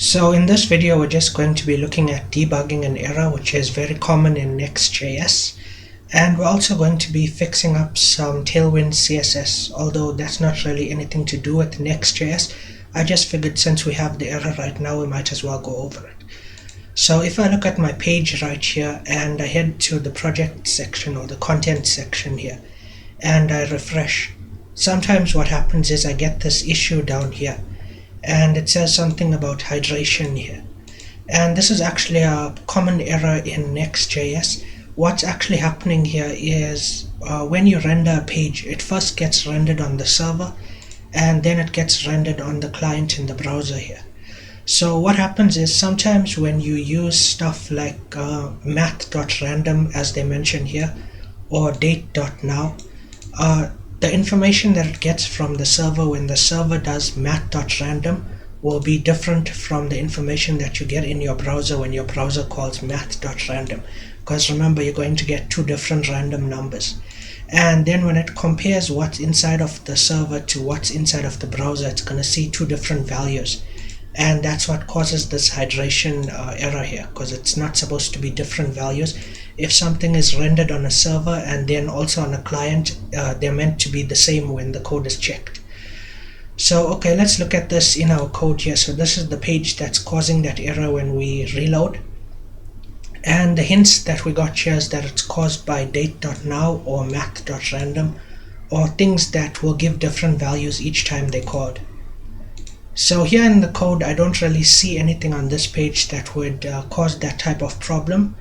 So in this video we're just going to be looking at debugging an error which is very common in NextJS, and we're also going to be fixing up some Tailwind CSS, although that's not really anything to do with NextJS. I just figured since we have the error right now we might as well go over it. So if I look at my page right here and I head to the project section or the content section here and I refresh, sometimes what happens is I get this issue down here and it says something about hydration here, and this is actually a common error in Next.js. What's actually happening here is when you render a page, it first gets rendered on the server and then it gets rendered on the client in the browser here. So what happens is sometimes when you use stuff like math.random, as they mention here, or date.now, the information that it gets from the server when the server does math.random will be different from the information that you get in your browser when your browser calls math.random, because remember, you're going to get two different random numbers. And then when it compares what's inside of the server to what's inside of the browser, it's going to see two different values, and that's what causes this hydration error here, because it's not supposed to be different values. If something is rendered on a server and then also on a client, they're meant to be the same when the code is checked. So okay, let's look at this in our code here. So this is the page that's causing that error when we reload, and the hints that we got here is that it's caused by date.now or math.random, or things that will give different values each time they called. So here in the code I don't really see anything on this page that would cause that type of problem.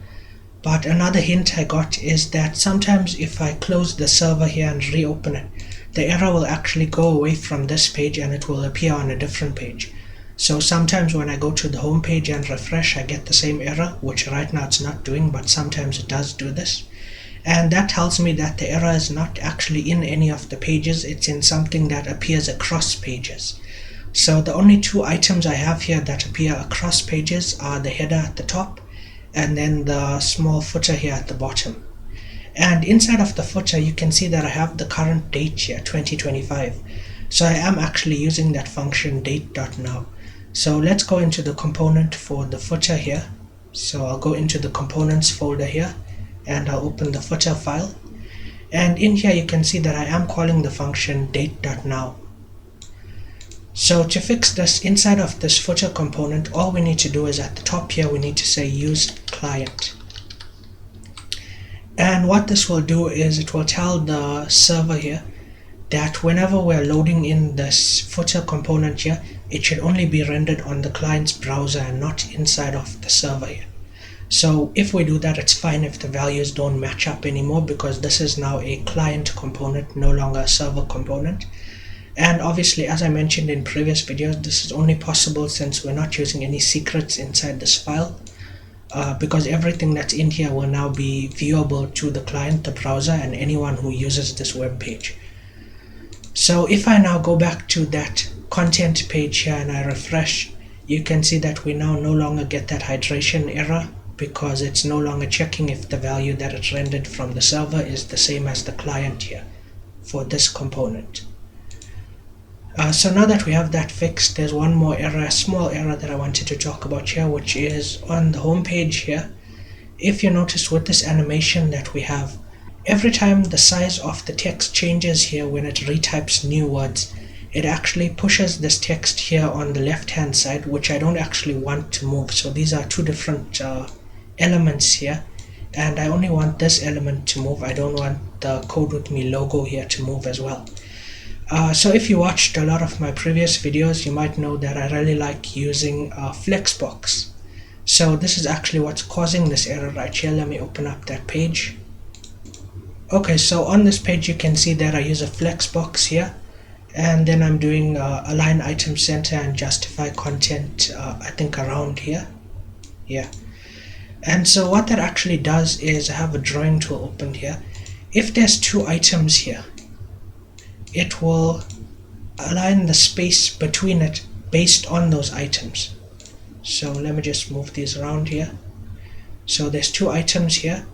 But another hint I got is that sometimes if I close the server here and reopen it, the error will actually go away from this page and it will appear on a different page. So sometimes when I go to the home page and refresh, I get the same error, which right now it's not doing, but sometimes it does do this. And that tells me that the error is not actually in any of the pages, it's in something that appears across pages. So the only two items I have here that appear across pages are the header at the top and then the small footer here at the bottom. And inside of the footer you can see that I have the current date here, 2025. So I am actually using that function date.now. So let's go into the component for the footer here. So I'll go into the components folder here and I'll open the footer file. And in here you can see that I am calling the function date.now. So to fix this, inside of this footer component, all we need to do is at the top here we need to say use client. And what this will do is it will tell the server here that whenever we're loading in this footer component here, it should only be rendered on the client's browser and not inside of the server here. So if we do that, it's fine if the values don't match up anymore, because this is now a client component, no longer a server component. And obviously, as I mentioned in previous videos, this is only possible since we're not using any secrets inside this file, because everything that's in here will now be viewable to the client, the browser, and anyone who uses this web page. So if I now go back to that content page here and I refresh, you can see that we now no longer get that hydration error, because it's no longer checking if the value that it's rendered from the server is the same as the client here for this component. So now that we have that fixed, there's one more error, a small error that I wanted to talk about here, which is on the home page here. If you notice with this animation that we have, every time the size of the text changes here when it retypes new words, it actually pushes this text here on the left hand side, which I don't actually want to move. So these are two different elements here, and I only want this element to move. I don't want the Code With Me logo here to move as well. So if you watched a lot of my previous videos, you might know that I really like using Flexbox. So this is actually what's causing this error right here. Let me open up that page. Okay, so on this page you can see that I use a Flexbox here, and then I'm doing align item center and justify content, I think around here. Yeah. And so what that actually does is I have a drawing tool opened here. If there's two items here, it will align the space between it based on those items. So let me just move these around here. So there's two items here,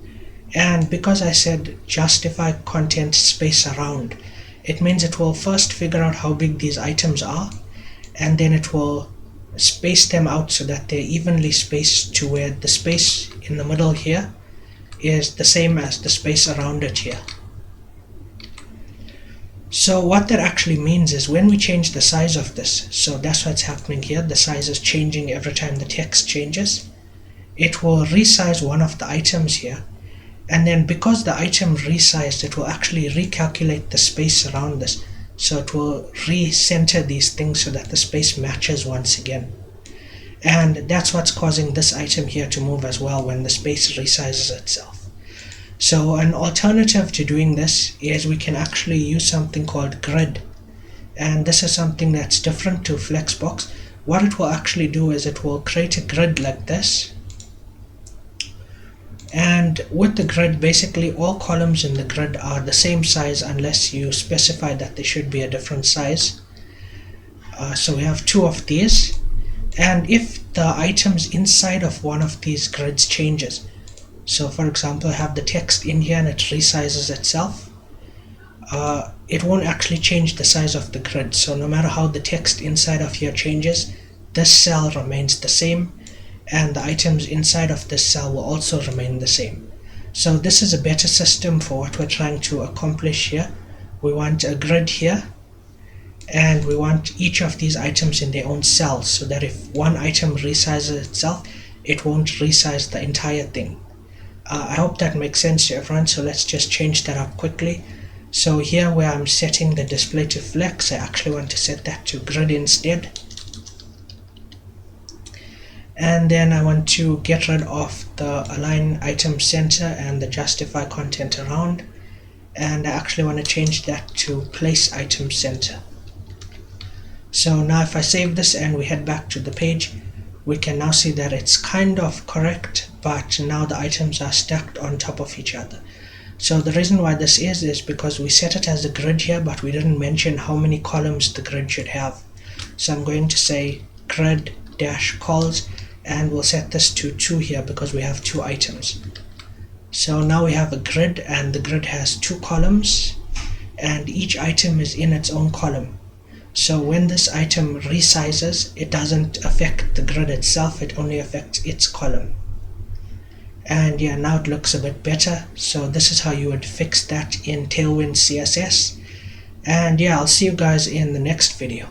and because I said justify content space around, it means it will first figure out how big these items are, and then it will space them out so that they're evenly spaced to where the space in the middle here is the same as the space around it here. So what that actually means is when we change the size of this, so that's what's happening here, the size is changing every time the text changes, it will resize one of the items here, and then because the item resized, it will actually recalculate the space around this, so it will recenter these things so that the space matches once again. And that's what's causing this item here to move as well when the space resizes itself. So an alternative to doing this is we can actually use something called grid, and this is something that's different to Flexbox. What it will actually do is it will create a grid like this, and with the grid basically all columns in the grid are the same size unless you specify that they should be a different size. So we have two of these, and if the items inside of one of these grids changes, so for example I have the text in here and it resizes itself, it won't actually change the size of the grid. So no matter how the text inside of here changes, this cell remains the same, and the items inside of this cell will also remain the same. So this is a better system for what we're trying to accomplish here. We want a grid here, and we want each of these items in their own cells, so that if one item resizes itself, it won't resize the entire thing. I hope that makes sense to everyone, so let's just change that up quickly. So here where I'm setting the display to flex, I actually want to set that to grid instead. And then I want to get rid of the align item center and the justify content around, and I actually want to change that to place item center. So now if I save this and we head back to the page, we can now see that it's kind of correct, but now the items are stacked on top of each other. So the reason why this is because we set it as a grid here, but we didn't mention how many columns the grid should have. So I'm going to say grid dash cols, and we'll set this to 2 here because we have 2 items. So now we have a grid, and the grid has 2 columns, and each item is in its own column. So when this item resizes, it doesn't affect the grid itself, it only affects its column. And yeah, now it looks a bit better. So this is how you would fix that in Tailwind CSS. And yeah, I'll see you guys in the next video.